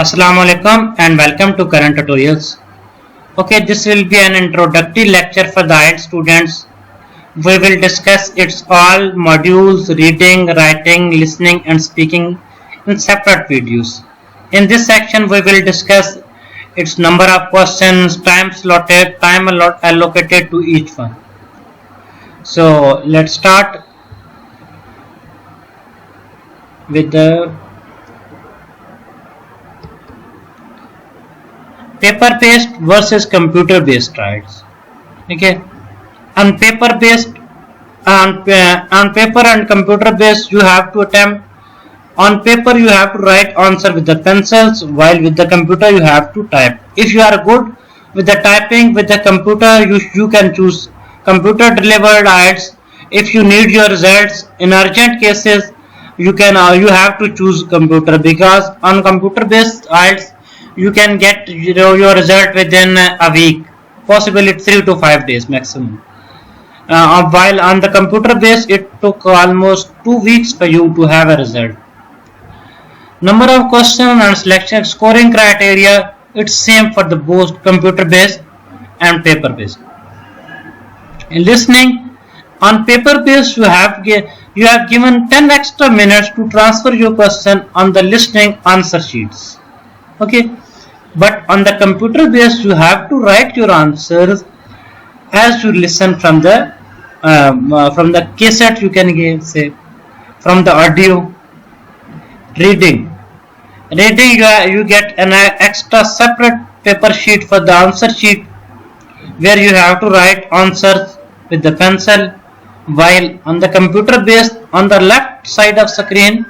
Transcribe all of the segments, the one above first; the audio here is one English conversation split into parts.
Assalamu alaikum and welcome to current tutorials. Okay, this will be an introductory lecture for the IELTS students. We will discuss its all modules, reading, writing, listening and speaking in separate videos. In this section we will discuss its number of questions, time allocated to each one. So let's start with the paper based versus computer based trials. Okay, on paper based, on paper and computer based, you have to attempt. On paper you have to write answer with the pencils, while with the computer you have to type. If you are good with the typing with the computer, you can choose computer delivered IELTS. If you need your results in urgent cases, you have to choose computer, because on computer based IELTS you can get your result within a week, possibly 3 to 5 days maximum. While on the computer based it took almost 2 weeks for you to have a result. Number of questions and selection scoring criteria, it's same for the both computer based and paper based. In listening, on paper based you have given 10 extra minutes to transfer your question on the listening answer sheets. Okay, but on the computer based you have to write your answers as you listen from the cassette, you can say from the audio. Reading you get an extra separate paper sheet for the answer sheet, where you have to write answers with the pencil, while on the computer based, on the left side of screen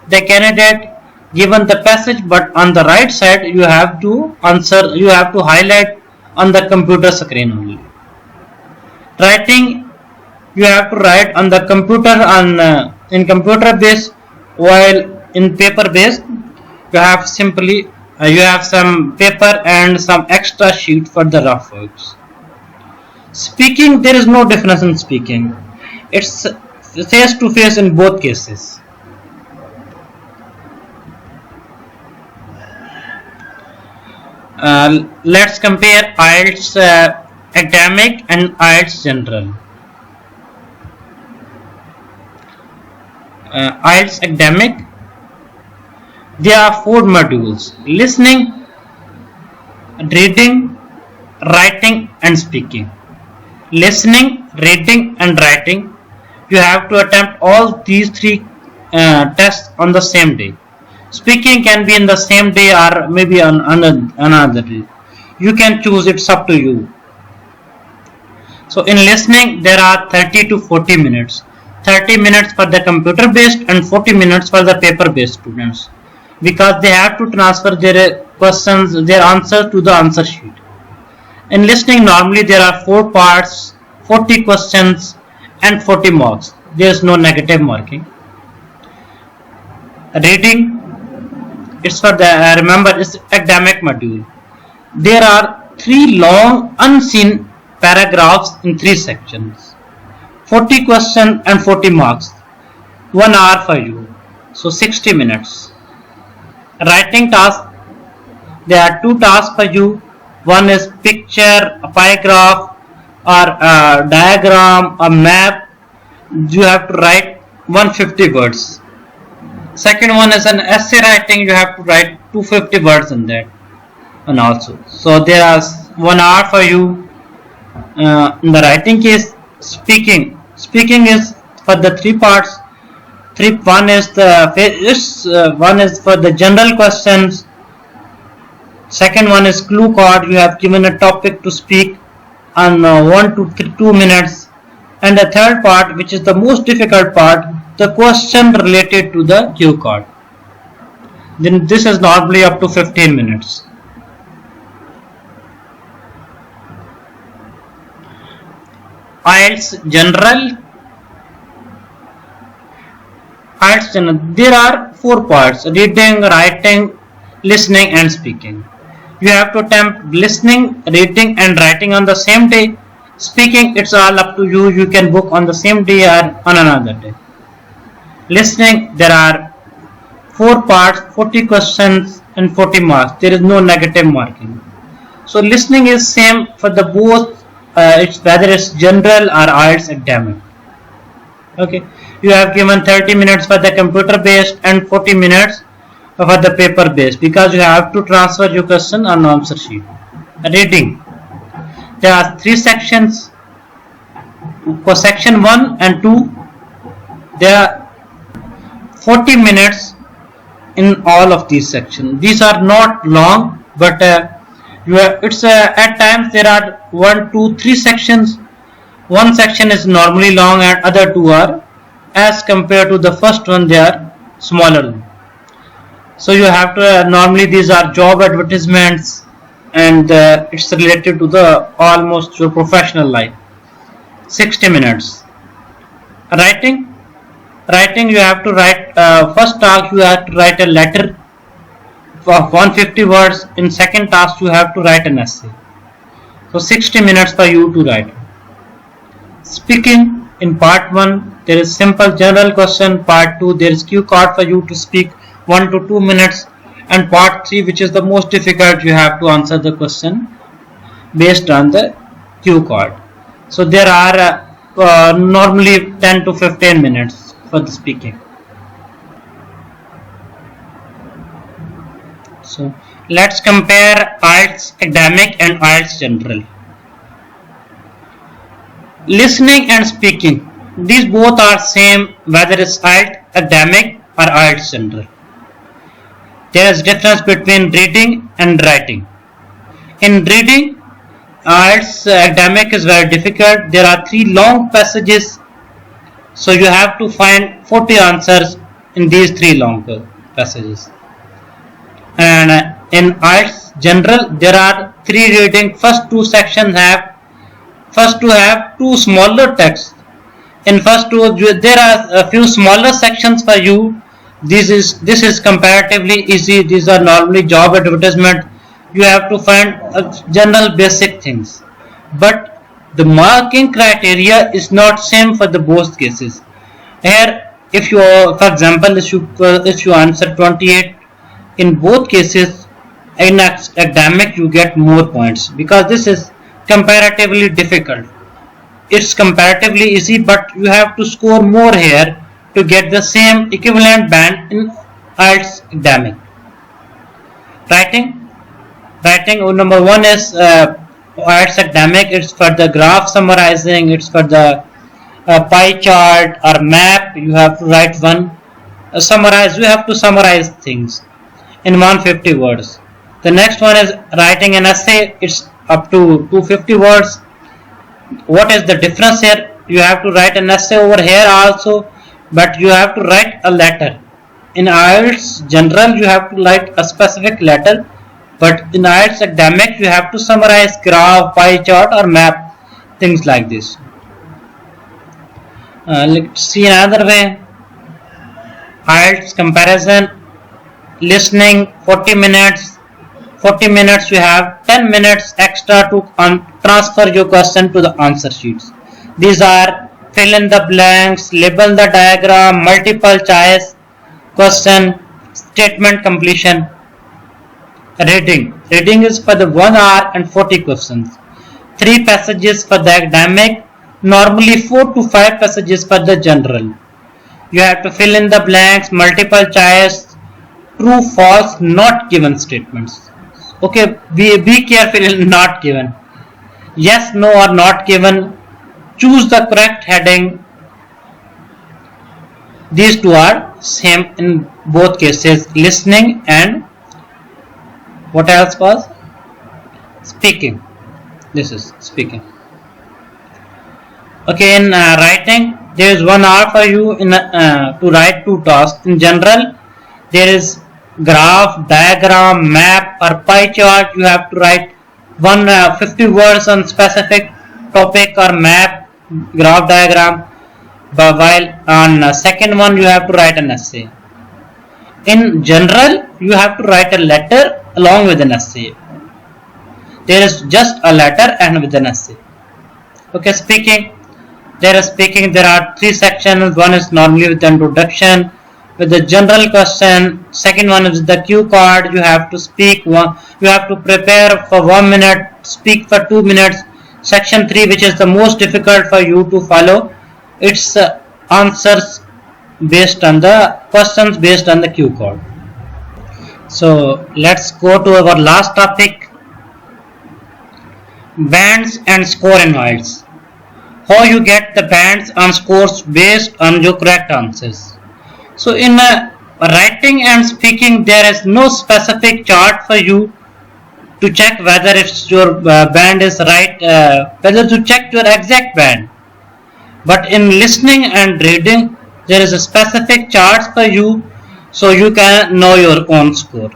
the candidate given the passage, but on the right side you have to highlight on the computer screen only. Writing, you have to write on the computer in computer based, while in paper based you have some paper and some extra sheet for the rough works. Speaking, there is no difference in speaking. It's face to face in both cases. Let's compare IELTS academic and IELTS general. IELTS academic, there are 4 modules: listening, reading, writing and speaking. Listening, reading and writing, you have to attempt all these 3 tests on the same day. Speaking can be in the same day or maybe on another day. You can choose, it's up to you. So in listening there are 30 to 40 minutes. 30 minutes for the computer based and 40 minutes for the paper based students, because they have to transfer their answers to the answer sheet. In listening, normally there are 4 parts, 40 questions and 40 marks. There is no negative marking. Reading, it's for the remember, it's academic module. There are 3 long unseen paragraphs in 3 sections, 40 questions and 40 marks, 1 hour for you, so 60 minutes. Writing task, there are 2 tasks for you. One is picture, a pie graph or a diagram, a map. You have to write 150 words. Second one is an essay writing. You have to write 250 words in that, and also. So there is 1 hour for you. In the writing case, speaking is for the 3 parts. One is for the general questions. Second one is clue card. You have given a topic to speak on 1 to 2 minutes. And the third part, which is the most difficult part, the question related to the cue card. Then this is normally up to 15 minutes. IELTS general. There are 4 parts: reading, writing, listening and speaking. You have to attempt listening, reading and writing on the same day. Speaking, it's all up to you. You can book on the same day or on another day. Listening, there are 4 parts, 40 questions and 40 marks. There is no negative marking. So listening is same for the both, it's whether it's general or IELTS academic. Okay, you have given 30 minutes for the computer based and 40 minutes for the paper based, because you have to transfer your question on answer sheet. Reading, there are 3 sections. For section 1 and 2, there are 40 minutes in all of these sections. These are not long, but it's at times there are 1, 2, 3 sections. One section is normally long and other 2 are, as compared to the first one, they are smaller. So you have to normally these are job advertisements, and it's related to the almost your professional life. 60 minutes. Writing you have to write, first task you have to write a letter for 150 words. In second task you have to write an essay. So 60 minutes for you to write. Speaking, in part 1 there is simple general question, part 2 there is cue card for you to speak 1 to 2 minutes, and part 3, which is the most difficult, you have to answer the question based on the cue card. So there are normally 10 to 15 minutes for the speaking. So let's compare IELTS academic and IELTS general. Listening and speaking, these both are same whether it's IELTS academic or IELTS general. There is difference between reading and writing. In reading, IELTS academic is very difficult. There are 3 long passages, so you have to find 40 answers in these 3 long passages. And in IELTS general, there are 3 reading. First 2 sections have 2 smaller texts. In first 2 there are a few smaller sections for you. This is comparatively easy. These are normally job advertisement. You have to find general basic things, but the marking criteria is not same for the both cases. Here, if you, for example, if you answer 28 in both cases, in academic you get more points, because this is comparatively difficult. It's comparatively easy, but you have to score more here to get the same equivalent band in IELTS academic. Writing, number 1 is IELTS academic. It's for the graph summarizing, it's for the pie chart or map. You have to write one. Summarize, you have to summarize things in 150 words. The next one is writing an essay. It's up to 250 words. What is the difference here? You have to write an essay over here also, but you have to write a letter. In IELTS general you have to write a specific letter, but in IELTS academic you have to summarize graph, pie chart or map, things like this. Let's see another way. IELTS comparison. Listening 40 minutes. 40 minutes you have 10 minutes extra to transfer your question to the answer sheets. These are fill in the blanks, label the diagram, multiple choice question, statement completion. Reading is for the 1 hour and 40 questions. 3 passages for the academic, normally 4 to 5 passages for the general. You have to fill in the blanks, multiple choice, true, false, not given statements. Okay, be careful in not given. Yes, no or not given. Choose the correct heading. These 2 are same in both cases, listening and what else was? Speaking. This is speaking. Okay, in writing, there is 1 hour for you to write 2 tasks. In general, there is graph, diagram, map or pie chart. You have to write 150 words on specific topic or map, graph, diagram. But while on second one you have to write an essay. In general, you have to write a letter along with an essay. There is just a letter and with an essay. Okay, speaking. There are 3 sections. One is normally with introduction, with the general question. Second one is the cue card. You have to speak one. You have to prepare for 1 minute, speak for 2 minutes. Section 3, which is the most difficult for you to follow. It's answers based on the questions based on the cue card. So let's go to our last topic, bands and score in IELTS. How you get the bands and scores based on your correct answers. So in writing and speaking, there is no specific chart for you to check whether if your band is right, whether to check your exact band. But in listening and reading, there is a specific chart for you, so you can know your own score.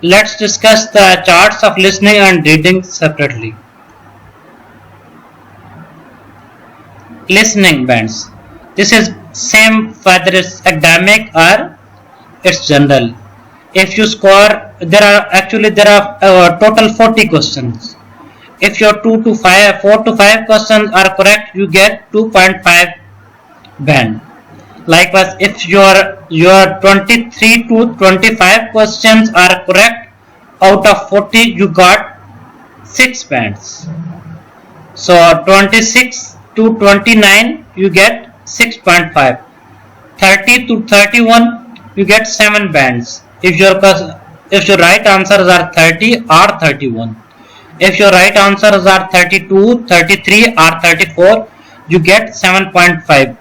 Let's discuss the charts of listening and reading separately. Listening bands. This is same whether it's academic or it's general. If you score, there are total 40 questions. If your 4 to 5 questions are correct, you get 2.5 band. Likewise, if your 23 to 25 questions are correct out of 40, you got 6 bands. So 26 to 29, you get 6.5. 30 to 31, you get 7 bands. If your right answers are 30 or 31. If your right answers are 32, 33 or 34, you get 7.5.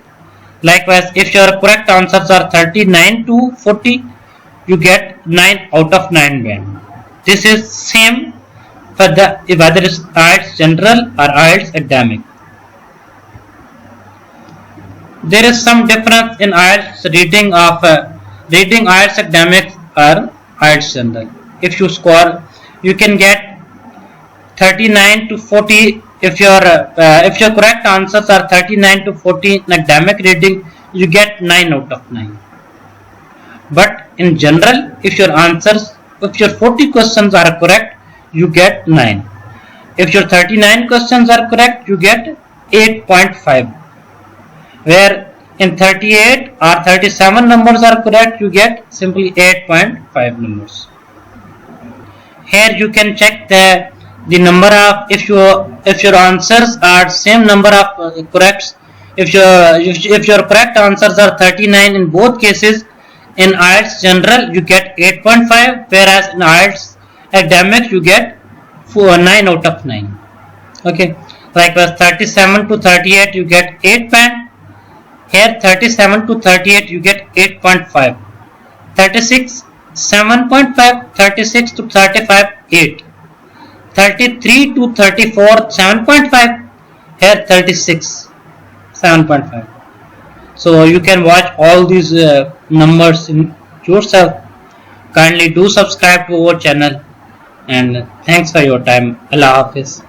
Likewise, if your correct answers are 39 to 40, you get 9 out of 9 band. This is same for the whether it's IELTS general or IELTS academic. There is some difference in IELTS reading IELTS academic or IELTS general. If you score, you can get 39 to 40. If your correct answers are 39 to 40 in academic reading, you get 9 out of 9. But in general, if your 40 questions are correct, you get 9. If your 39 questions are correct, you get 8.5. Where in 38 or 37 numbers are correct, you get simply 8.5 numbers. Here you can check the number of, if your answers are same number of corrects. If your correct answers are 39 in both cases, in IELTS general you get 8.5, whereas in IELTS academic you get 9 out of 9. Okay, likewise 37 to 38 you get 8 band. Here 37 to 38 you get 8.5. 36 7.5. 36 to 35 8. 33 to 34 7.5. Here 36 7.5. So you can watch all these numbers in yourself. Kindly do subscribe to our channel, and thanks for your time. Allah Hafiz.